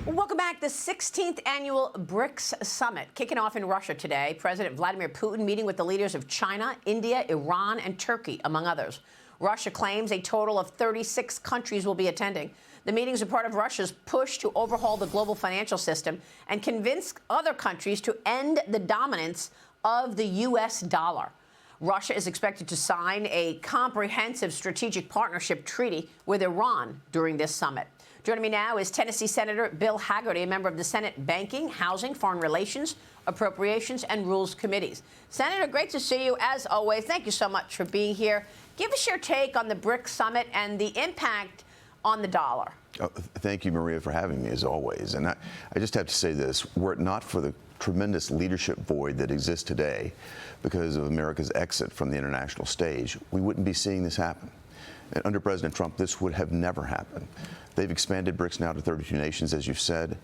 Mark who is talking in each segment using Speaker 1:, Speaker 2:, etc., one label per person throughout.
Speaker 1: Welcome back. The 16th annual BRICS summit kicking off in Russia today. President Vladimir Putin meeting with the leaders of China, India, Iran, and Turkey, among others. Russia claims a total of 36 countries will be attending. The meetings are part of Russia's push to overhaul the global financial system and convince other countries to end the dominance of the U.S. dollar. Russia is expected to sign a comprehensive strategic partnership treaty with Iran during this summit. Joining me now is Tennessee Senator Bill Hagerty, a member of the Senate Banking, Housing, Foreign Relations, Appropriations, and Rules Committees. Senator, great to see you, as always. Thank you so much for being here. Give us your take on the BRICS summit and the impact on the dollar.
Speaker 2: Oh, thank you, Maria, for having me, as always. And I just have to say this. Were it not for the tremendous leadership void that exists today because of America's exit from the international stage, we wouldn't be seeing this happen. And under President Trump, this would have never happened. They've expanded BRICS now to 32 nations, as you've said.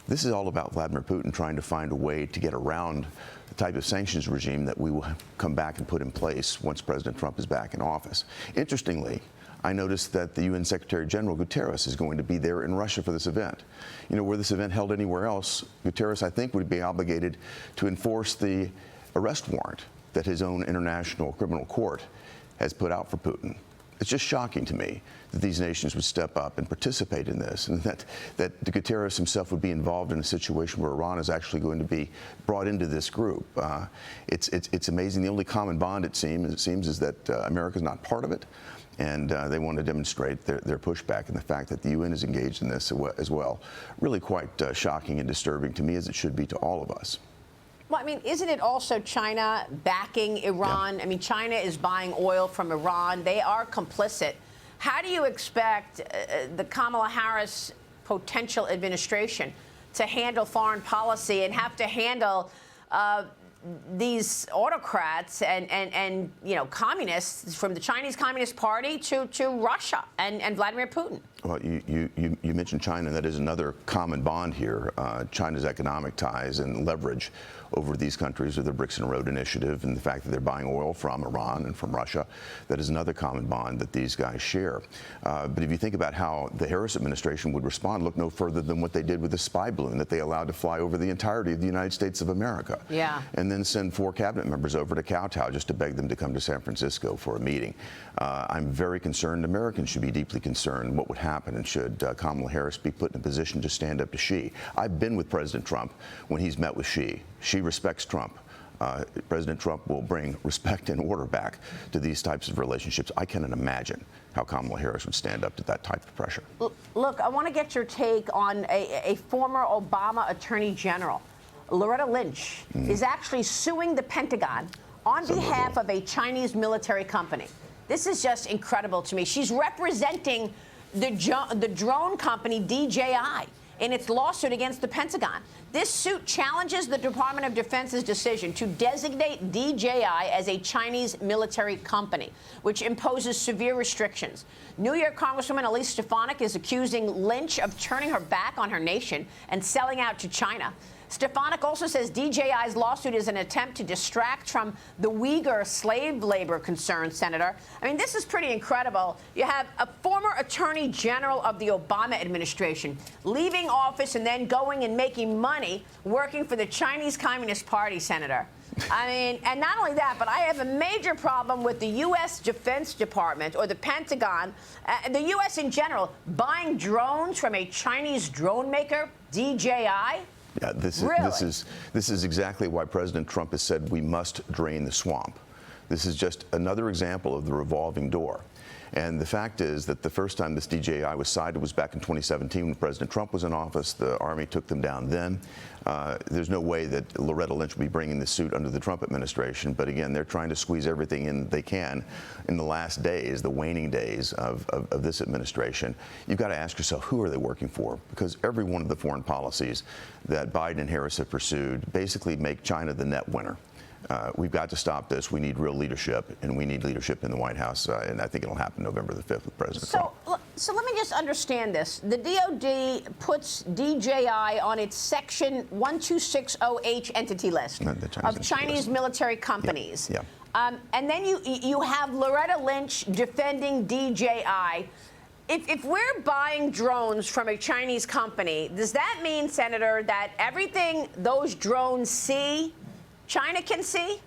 Speaker 2: This is all about Vladimir Putin trying to find a way to get around the type of sanctions regime that we will come back and put in place once President Trump is back in office. Interestingly, I noticed that the UN Secretary General Guterres is going to be there in Russia for this event. You know, were this event held anywhere else, Guterres, I think, would be obligated to enforce the arrest warrant that his own international criminal court has put out for Putin. It's just shocking to me that these nations would step up and participate in this, and that Guterres himself would be involved in a situation where Iran is actually going to be brought into this group. It's amazing. The only common bond, it seems, is that America's not part of it, and they want to demonstrate their pushback, and the fact that the UN is engaged in this as well. Really quite shocking and disturbing to me, as it should be to all of us.
Speaker 1: Well, I mean, isn't it also China backing Iran? Yeah. I mean, China is buying oil from Iran. They are complicit. How do you expect the Kamala Harris potential administration to handle foreign policy and have to handle these autocrats and you know, communists, from the Chinese Communist Party to Russia and Vladimir Putin?
Speaker 2: Well, you mentioned China. That is another common bond here. China's economic ties and leverage over these countries with the BRICS and Road Initiative, and the fact that they're buying oil from Iran and from Russia. That is another common bond that these guys share. But if you think about how the Harris administration would respond, look no further than what they did with the spy balloon that they allowed to fly over the entirety of the United States of America.
Speaker 1: Yeah. And
Speaker 2: then send 4 cabinet members over to kowtow just to beg them to come to San Francisco for a meeting. I'm very concerned. Americans should be deeply concerned what would happen, and should Kamala Harris be put in a position to stand up to Xi. I've been with President Trump when he's met with Xi. Xi respects Trump. President Trump will bring respect and order back to these types of relationships. I cannot imagine how Kamala Harris would stand up to that type of pressure.
Speaker 1: Look, I want to get your take on a former Obama Attorney General. Loretta Lynch is actually suing the Pentagon on behalf of a Chinese military company. This is just incredible to me. She's representing the drone company DJI in its lawsuit against the Pentagon. This suit challenges the Department of Defense's decision to designate DJI as a Chinese military company, which imposes severe restrictions. New York Congresswoman Elise Stefanik is accusing Lynch of turning her back on her nation and selling out to China. Stefanik also says DJI's lawsuit is an attempt to distract from the Uyghur slave labor concern, Senator. I mean, this is pretty incredible. You have a former Attorney General of the Obama administration leaving office and then going and making money working for the Chinese Communist Party, Senator. I mean, and not only that, but I have a major problem with the U.S. Defense Department, or the Pentagon, the U.S. in general, buying drones from a Chinese drone maker, DJI.
Speaker 2: Yeah, this is exactly why President Trump has said we must drain the swamp. This is just another example of the revolving door. And the fact is that the first time this DJI was cited was back in 2017 when President Trump was in office. The Army took them down then. There's no way that Loretta Lynch will be bringing this suit under the Trump administration. But again, they're trying to squeeze everything in they can in the last days, the waning days of this administration. You've got to ask yourself, who are they working for? Because every one of the foreign policies that Biden and Harris have pursued basically make China the net winner. We've got to stop this. We need real leadership, and we need leadership in the White House, and I think it'll happen November the 5th with President Trump.
Speaker 1: So let me just understand this. The DOD puts DJI on its Section 1260H entity list of Chinese military companies.
Speaker 2: Yeah.
Speaker 1: And then you have Loretta Lynch defending DJI. If we're buying drones from a Chinese company, does that mean, Senator, that everything those drones see, China can see?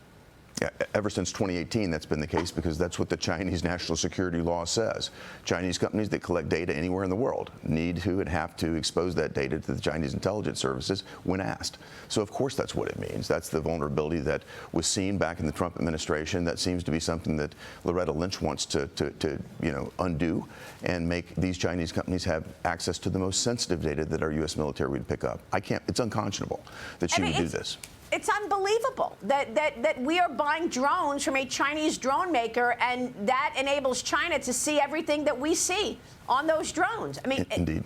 Speaker 2: Yeah, ever since 2018, that's been the case because that's what the Chinese national security law says. Chinese companies that collect data anywhere in the world need to and have to expose that data to the Chinese intelligence services when asked. So of course that's what it means. That's the vulnerability that was seen back in the Trump administration. That seems to be something that Loretta Lynch wants to undo and make these Chinese companies have access to the most sensitive data that our U.S. military would pick up. It's unconscionable that she would do this.
Speaker 1: It's unbelievable that we are buying drones from a Chinese drone maker, and that enables China to see everything that we see on those drones. I mean,
Speaker 2: indeed.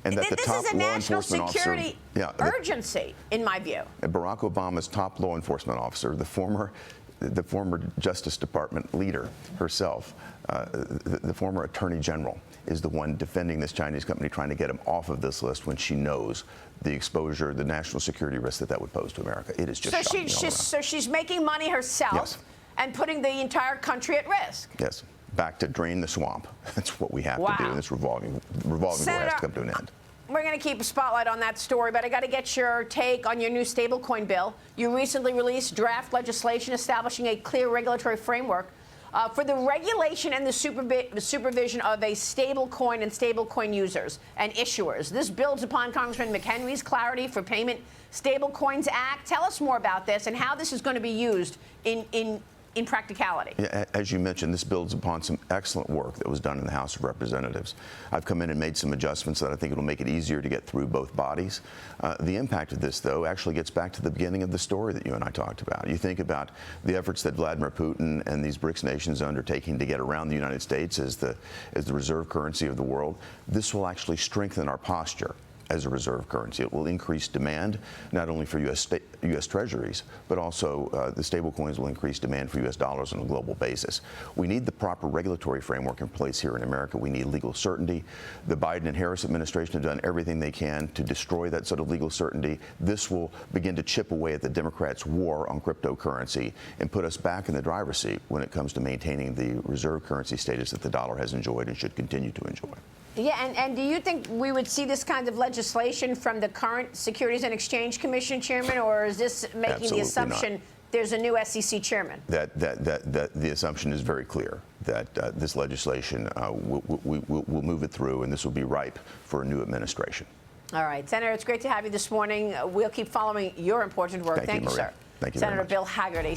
Speaker 2: And that
Speaker 1: this is a national security urgency, in my view.
Speaker 2: Barack Obama's top law enforcement officer, the former Justice Department leader herself, the former Attorney General, is the one defending this Chinese company, trying to get him off of this list when she knows the exposure, the national security risk that would pose to America. It is just shocking.
Speaker 1: So she's making money herself,
Speaker 2: yes,
Speaker 1: and putting the entire country at risk.
Speaker 2: Yes, back to drain the swamp. That's what we have to do, and this revolving door has to come to an end.
Speaker 1: We're going to keep a spotlight on that story, but I got to get your take on your new stablecoin bill. You recently released draft legislation establishing a clear regulatory framework for the regulation and the supervision of a stablecoin and stablecoin users and issuers. This builds upon Congressman McHenry's Clarity for Payment Stablecoins Act. Tell us more about this and how this is going to be used in practicality.
Speaker 2: Yeah, as you mentioned, this builds upon some excellent work that was done in the House of Representatives. I've come in and made some adjustments that I think it'll make it easier to get through both bodies. The impact of this, though, actually gets back to the beginning of the story that you and I talked about. You think about the efforts that Vladimir Putin and these BRICS nations are undertaking to get around the United States as the reserve currency of the world. This will actually strengthen our posture as a reserve currency. It will increase demand, not only for U.S. Treasuries, but also the stablecoins will increase demand for U.S. dollars on a global basis. We need the proper regulatory framework in place here in America. We need legal certainty. The Biden and Harris administration have done everything they can to destroy that sort of legal certainty. This will begin to chip away at the Democrats' war on cryptocurrency and put us back in the driver's seat when it comes to maintaining the reserve currency status that the dollar has enjoyed and should continue to enjoy.
Speaker 1: Yeah, and do you think we would see this kind of legislation from the current Securities and Exchange Commission chairman, or is this making
Speaker 2: Absolutely
Speaker 1: the assumption
Speaker 2: not.
Speaker 1: There's a new SEC chairman?
Speaker 2: That the assumption is very clear that this legislation will move it through, and this will be ripe for a new administration.
Speaker 1: All right, Senator, it's great to have you this morning. We'll keep following your important work.
Speaker 2: Thank you, Maria.
Speaker 1: sir.
Speaker 2: Thank you
Speaker 1: Senator
Speaker 2: very much.
Speaker 1: Bill Hagerty.